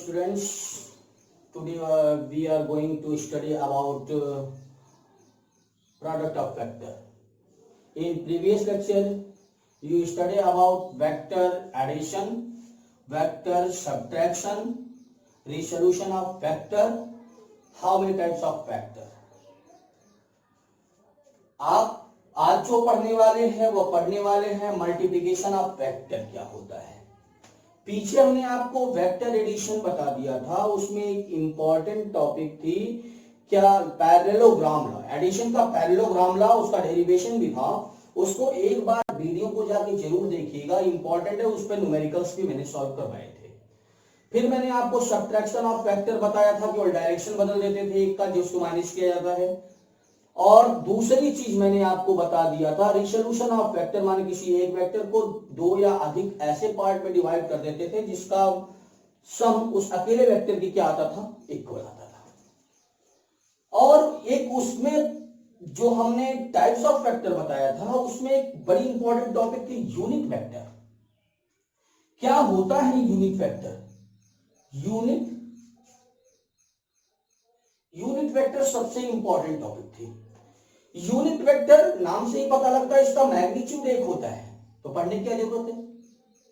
students, today we are going to study about product of vector. In previous lecture, you study about vector addition, vector subtraction, resolution of vector, how many types of vector. आप आज जो पढ़ने वाले हैं वो पढ़ने वाले हैं मल्टीप्लिकेशन ऑफ वेक्टर क्या होता है। पीछे हमने आपको वेक्टर एडिशन बता दिया था, उसमें एक इंपॉर्टेंट टॉपिक थी क्या, पैरेललोग्राम लॉ, एडिशन का पैरेललोग्राम लॉ, उसका डेरिवेशन भी था। उसको एक बार वीडियो को जाके जरूर देखिएगा, इंपॉर्टेंट है। उस पर न्यूमेरिकल्स भी मैंने सॉल्व करवाए थे। फिर मैंने आपको सब्ट्रैक्शन ऑफ वेक्टर बताया था, केवल डायरेक्शन बदल देते थे एक का, जिसको माइनस किया जाता है। और दूसरी चीज मैंने आपको बता दिया था, रिसोल्यूशन ऑफ वेक्टर, माने किसी एक वेक्टर को दो या अधिक ऐसे पार्ट में डिवाइड कर देते थे जिसका सम उस अकेले वेक्टर की क्या आता था, इक्वल आता था। और एक उसमें जो हमने टाइप्स ऑफ वेक्टर बताया था, उसमें एक बड़ी इंपॉर्टेंट टॉपिक थी यूनिट वेक्टर। क्या होता है यूनिट वेक्टर? यूनिट वेक्टर सबसे इंपॉर्टेंट टॉपिक थी। यूनिट वेक्टर नाम से ही पता लगता है, इसका मैग्नीट्यूड एक होता है, तो पढ़ने की क्या जरूरत है?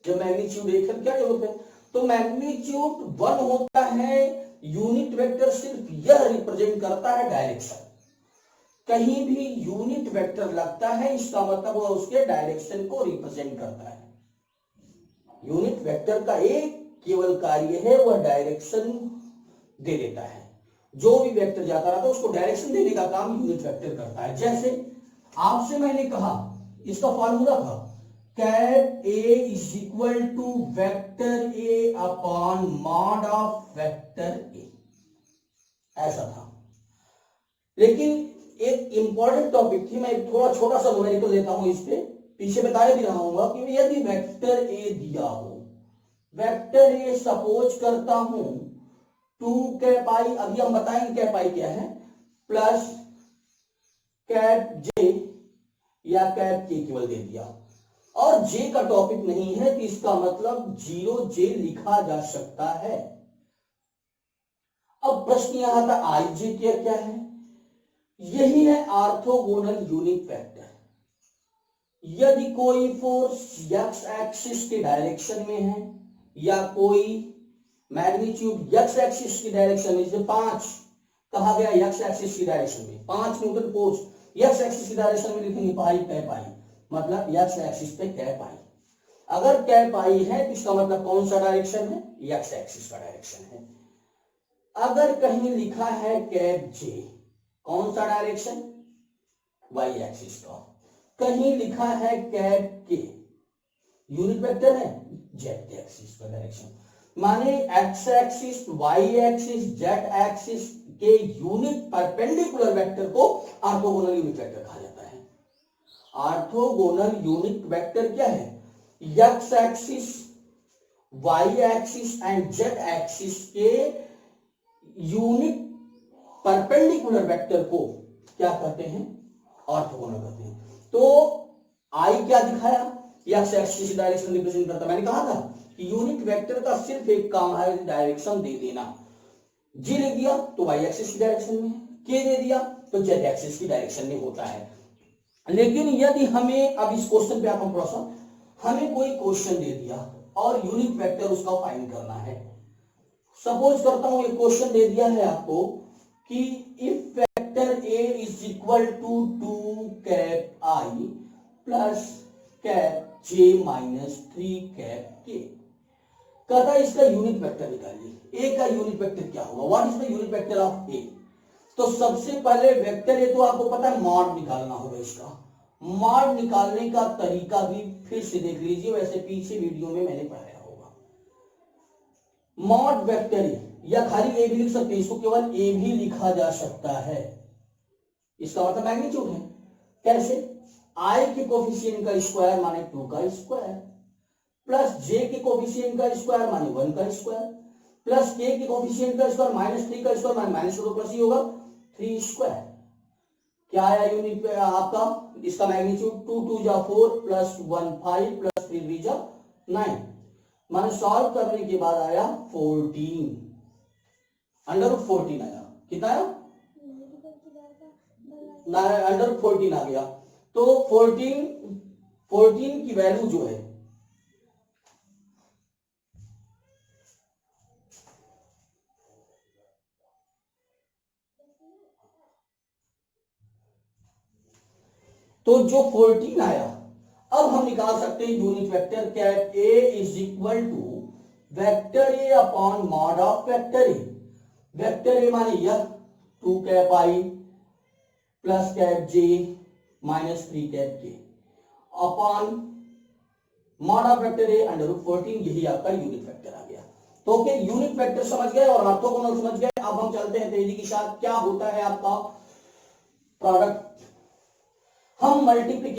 जब मैग्नीट्यूड एक है क्या जरूरत है? तो मैग्नीट्यूड 1 होता है। यूनिट वेक्टर सिर्फ यह रिप्रेजेंट करता है डायरेक्शन। कहीं भी यूनिट वेक्टर लगता है, इसका मतलब वह उसके डायरेक्शन को रिप्रेजेंट करता है। यूनिट वेक्टर का एक केवल कार्य है, वह डायरेक्शन दे देता है। जो भी वेक्टर जाता रहता है उसको डायरेक्शन देने का काम यूनिट वेक्टर करता है। जैसे आपसे मैंने कहा, इसका फॉर्मूला था cap A is equal to vector A upon mod of vector A, ऐसा था। लेकिन एक इंपॉर्टेंट टॉपिक थी, मैं थोड़ा छोटा सा न्यूमेरिकल लेता हूं इस पे, पीछे बताया भी रहा हूं कि यदि वेक्टर ए दिया हो, वेक्टर ए सपोज करता हूं 2 कैप आई, अभी हम बताएंगे कैप आई क्या है, प्लस कैप जे या कैप के केवल दे दिया, और जे का टॉपिक नहीं है, तो इसका मतलब 0 जे लिखा जा सकता है। अब प्रश्न यहां था आई जे क्या है? यही है ऑर्थोगोनल यूनिट वेक्टर। यदि कोई फोर्स एक्स एक्सिस के डायरेक्शन में है या कोई मैग्नीट्यूड एक्स एक्सिस की डायरेक्शन में, जैसे 5 कहा गया एक्स एक्सिस की डायरेक्शन में, 5 न्यूटन फोर्स एक्स एक्सिस की डायरेक्शन में लिखेंगे पाई कैप आई, मतलब एक्स एक्सिस पे कैप आई। अगर कैप आई है तो इसका मतलब कौन सा डायरेक्शन है? एक्स एक्सिस का डायरेक्शन है। अगर कहीं लिखा है कैप जे, कौन सा डायरेक्शन? वाई एक्सिस का। कहीं लिखा है कैप के, यूनिट वेक्टर है, जेड एक्सिस का डायरेक्शन। माने X axis, Y axis, Z axis के यूनिट परपेंडिकुलर वेक्टर को ऑर्थोगोनल यूनिट वेक्टर कहा जाता है। ऑर्थोगोनल यूनिट वेक्टर क्या है? X axis, Y axis and Z axis के यूनिट परपेंडिकुलर वेक्टर को क्या कहते हैं? ऑर्थोगोनल कहते हैं। तो आई क्या दिखाया? एक्स एक्सिस डायरेक्शन रिप्रेजेंट करता। मैंने कहा था कि यूनिट वेक्टर का सिर्फ एक काम है, डायरेक्शन दे देना। जी लिख दिया तो वाई एक्सिस की डायरेक्शन में है, के दे दिया तो जेड एक्सिस की डायरेक्शन में होता है। लेकिन यदि हमें, अब इस क्वेश्चन पे आप थोड़ा सा, हमें कोई क्वेश्चन दे दिया और यूनिट वेक्टर उसका फाइंड करना है। सपोज करता हूं एक क्वेश्चन दे दिया है आपको कि if vector A is equal to 2 cap I plus cap J minus 3 cap K, कहता है इसका यूनिट वेक्टर निकालिए। ए का यूनिट वेक्टर क्या होगा? What is the unit vector of A? तो सबसे पहले वेक्टर ए तो आपको पता है मॉड निकालना होगा। इसका मॉड निकालने का तरीका भी फिर से देख लीजिए, वैसे पीछे वीडियो में मैंने पढ़ाया होगा। मॉड वेक्टर ए, या खाली ए भी लिख सकते हैं, इसको केवल ए भी लिखा जा सकता है। इसका मतलब मैग्नीट्यूड है। कैसे? आई के कोफिशिएंट का स्क्वायर माने 2 का स्क्वायर, प्लस जे के कोफिशिएंट का स्क्वायर माने 1 का स्क्वायर, प्लस के के कोफिशिएंट का स्क्वायर माइनस 3 का स्क्वायर माने माइनस तो प्लस ही होगा 3 स्क्वायर। क्या आया यूनिट पे आपका? इसका मैग्नीट्यूड 2 2 जा 4 प्लस 1 5 प्लस 3 3 जा 9। मैंने सॉल्व करने के बाद आया 14, अंडर रूट 14 आया। कितना आया? अंडर रूट 14 आ गया। तो 14 की वैल्यू जो है तो जो 14 आया, अब हम निकाल सकते हैं unit vector cap A is equal to vector A upon mod of vector A. Vector A माने यह 2 cap I plus cap J minus 3 cap K upon mod of vector A under root 14। यही आपका unit vector आ गया। तो okay, unit vector समझ गए और orthogonal समझ गए। अब हम चलते हैं तेजी के साथ। क्या होता है आपका प्रोडक्ट? हम मल्टीप्लिकेशन